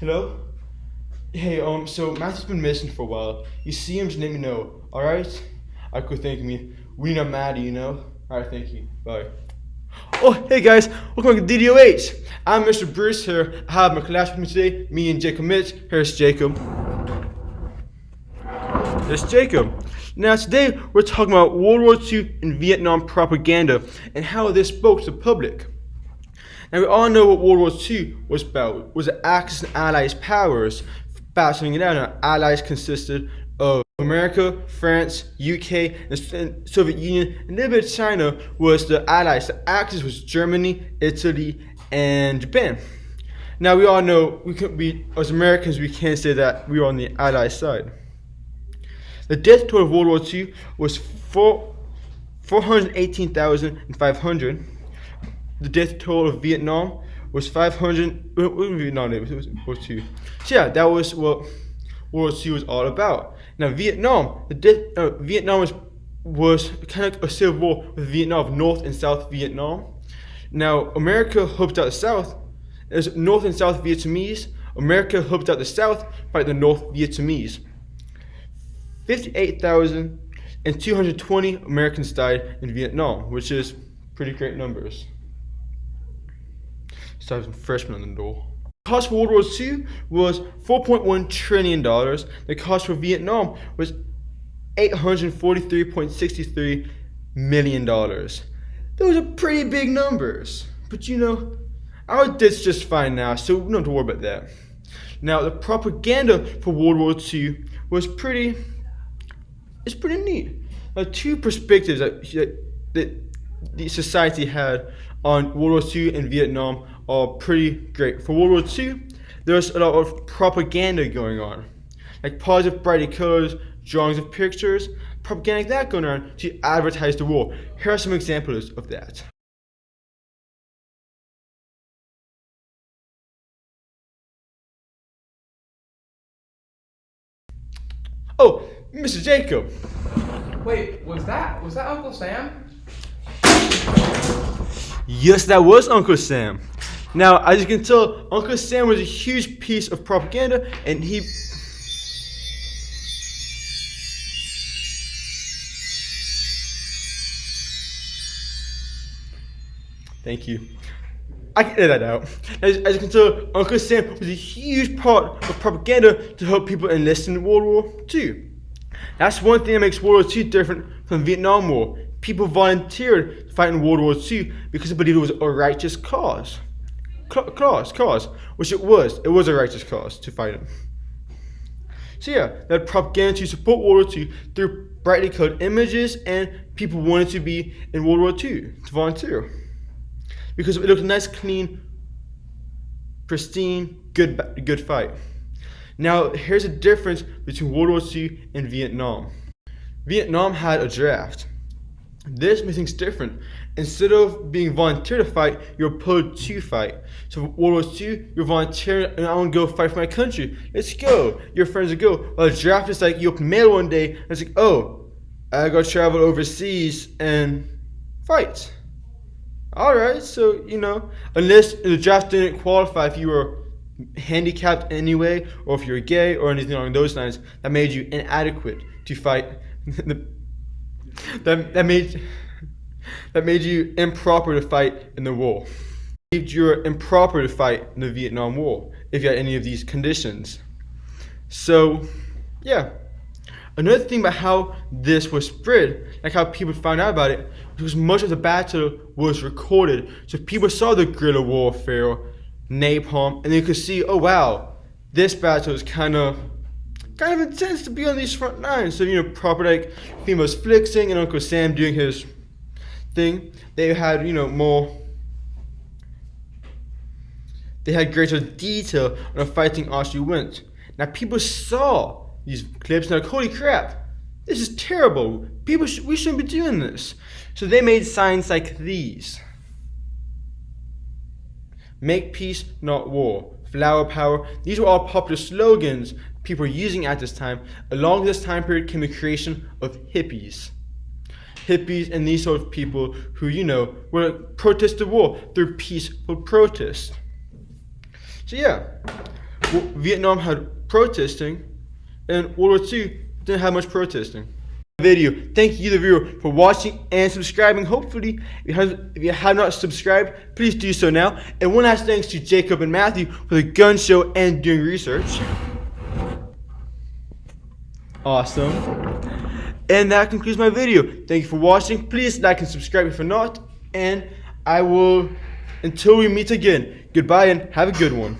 Hello? Hey, so Matthew's been missing for a while. You see him, just let me know, alright? Alright, cool, thank you. We not Maddie, you know? Alright, thank you. Bye. Oh, hey guys, welcome to DDOH. I'm Mr. Bruce here. I have my class with me today, me and Jacob Mitch. Here's Jacob. There's Jacob. Now today we're talking about World War II and Vietnam propaganda and how this spoke to the public. Now we all know what World War II was about. It was the Axis and Allies powers battling it out. Now, Allies consisted of America, France, UK, and Soviet Union, and a little bit of China was the Allies. The Axis was Germany, Italy, and Japan. Now we all know we as Americans we can't say that we were on the Allied side. The death toll of World War II was 418,500. The death toll of Vietnam was 500. Vietnam, it was World War II. So yeah, that was what World War II was all about. Now Vietnam, Vietnam was kind of like a civil war with Vietnam, North and South Vietnam. Now America helped out the South. There's North and South Vietnamese. America helped out the South fight the North Vietnamese. 58,220 Americans died in Vietnam, which is pretty great numbers. So I have some freshmen on the door. The cost for World War II was $4.1 trillion. The cost for Vietnam was $843.63 million. Those are pretty big numbers. But you know, our debt's just fine now, so we don't have to worry about that. Now, the propaganda for World War II was pretty neat. Two perspectives that the society had on World War II and Vietnam are pretty great. For World War II, there's a lot of propaganda going on, like positive, bright colors, drawings of pictures, propaganda like that going on to advertise the war. Here are some examples of that. Oh, Mr. Jacob. Wait, was that Uncle Sam? Yes, that was Uncle Sam. Now, as you can tell, Uncle Sam was a huge piece of propaganda, and he... Thank you. I can edit that out. As you can tell, Uncle Sam was a huge part of propaganda to help people enlist in World War II. That's one thing that makes World War II different from the Vietnam War. People volunteered to fight in World War II because they believed it was a righteous cause. Which it was. It was a righteous cause to fight it. So yeah, that propaganda to support World War II through brightly colored images, and people wanted to be in World War II to volunteer. Because it looked nice, clean, pristine, good fight. Now, here's a difference between World War II and Vietnam. Vietnam had a draft. This makes things different. Instead of being volunteer to fight, you're pulled to fight. So for World War II, you're volunteering, and I want to go fight for my country. Let's go. Your friends will go. Well, the draft is like you open mail one day, and it's like, oh, I gotta travel overseas and fight. Alright, so, you know, unless the draft didn't qualify if you were handicapped anyway, or if you're gay, or anything along those lines, that made you inadequate to fight. that made you improper to fight in the war. You were improper to fight in the Vietnam War if you had any of these conditions. So, yeah. Another thing about how this was spread, like how people found out about it, because much of the battle was recorded. So people saw the guerrilla warfare, napalm, and they could see, oh wow, this battle is kind of intense to be on these front lines. So, you know, proper like females flexing and Uncle Sam doing his thing. They had, you know, they had greater detail on the fighting actually went. Now people saw these clips and like, holy crap, this is terrible. We shouldn't be doing this. So they made signs like these. Make peace, not war. Flower power. These were all popular slogans people were using at this time. Along this time period came the creation of hippies. Hippies and these sort of people who, you know, were protest the war through peaceful protest. So yeah, Vietnam had protesting, and World War II didn't have much protesting. Video. Thank you, the viewer, for watching and subscribing. Hopefully, if you have not subscribed, please do so now. And one last thanks to Jacob and Matthew for the gun show and doing research. Awesome. And that concludes my video. Thank you for watching. Please like and subscribe if you're not. And I will, until we meet again, goodbye and have a good one.